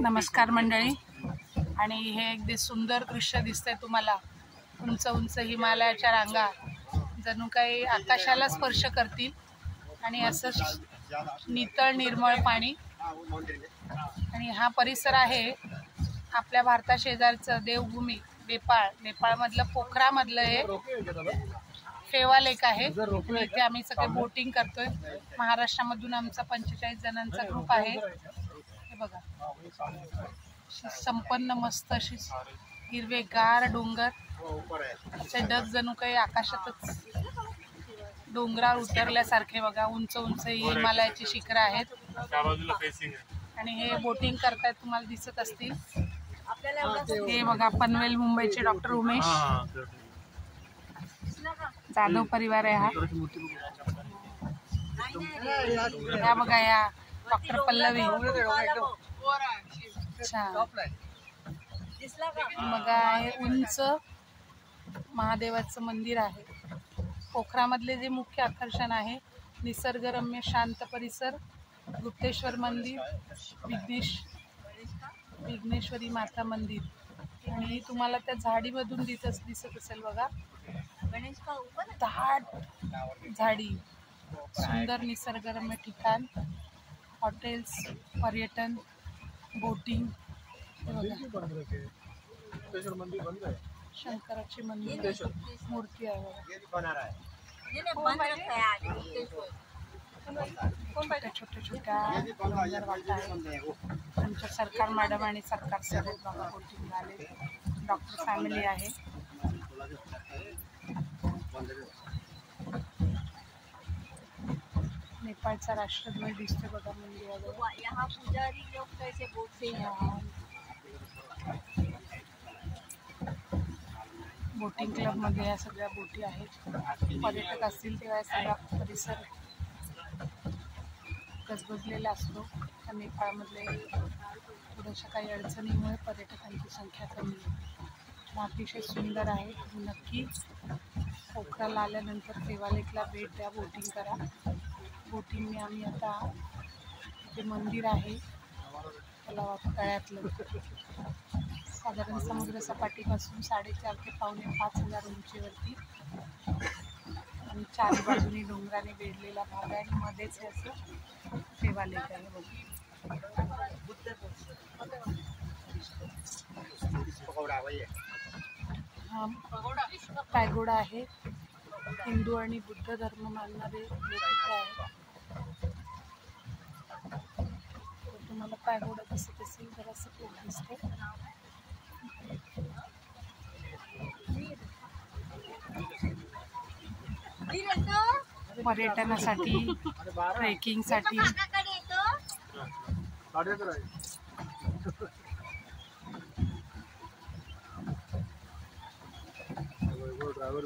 नमस्कार मंडळी, आणि हे अगदी सुंदर दृश्य दिसतंय तुम्हाला. उंच उंच हिमालयाच्या रांगा जणू काही आकाशाला स्पर्श करतील, आणि असं नितळ निर्मळ पाणी. आणि हा परिसर आहे आपल्या भारता शेजारचं देवभूमी नेपाळमधलं पोखरामधलं हे फेवा लेक आहे. इथे आम्ही सगळे बोटिंग करतोय. महाराष्ट्रामधून आमचा 45 जणांचा ग्रुप आहे. हे बघा, संपन्न मस्त अशी हिरवेगार डोंगर, असे ढग जणू काही आकाशातच डोंगरावर उतरल्यासारखे. बघा, उंच उंच हिमालयाची शिखरं आहेत, आणि हे बोटिंग करतायत, तुम्हाला दिसत असतील. हे बघा, पनवेल मुंबईचे डॉक्टर उमेश जाधव परिवार आहे हा. या बघा, या डॉक्टर पल्लवी. अच्छा, बघा, हे उंच महादेवाचं मंदिर आहे. पोखरामधले जे मुख्य आकर्षण आहे निसर्गरम्य शांत परिसर, गुप्तेश्वर मंदिर, विघ्नेश्वरी माता मंदिर. आणि तुम्हाला त्या झाडीमधून दिसत असेल बघा, दाट झाडी, सुंदर निसर्गरम्य ठिकाण, हॉटेल्स, पर्यटन, बोटिंग. शंकराची मंदिर मूर्ती आहे. छोट्या वाटा आहे. आमच्या सरकार मॅडम आणि सरकार सर बघा बोटिंग आले. डॉक्टर फॅमिली आहे. नेपाळचा राष्ट्रध्वज दिसतो बघा मंदिराजवळ. बोटिंग क्लब मध्ये या सगळ्या बोटी आहेत. पर्यटक असतील तेव्हा या सगळा परिसर गजबजलेला असतो. नेपाळमधले थोड्याशा काही अडचणीमुळे पर्यटकांची संख्या कमी आहे. अतिशय सुंदर आहे. नक्की पोखराला आल्यानंतर फेवा लेकला भेट द्या, बोटिंग करा. बोटिंगने आम्ही आता जे मंदिर आहे त्याला तळ्यातलं, साधारण समुद्र सपाटीपासून 4.5 ते 5,500 उंचीवरती, आणि चारी बाजूनी डोंगराने वेढलेला भाग आहे, आणि मध्येच हे असं फेवा लेक आहे. हा पॅगोडा आहे. हिंदू आणि बुद्ध धर्म मानणारे लोक इथे आहेत. तुम्हाला पॅगोडा दिसत असेल, जरासं खूप दिसते. पर्यटनासाठी, ट्रेकिंगसाठी ड्रायव्हर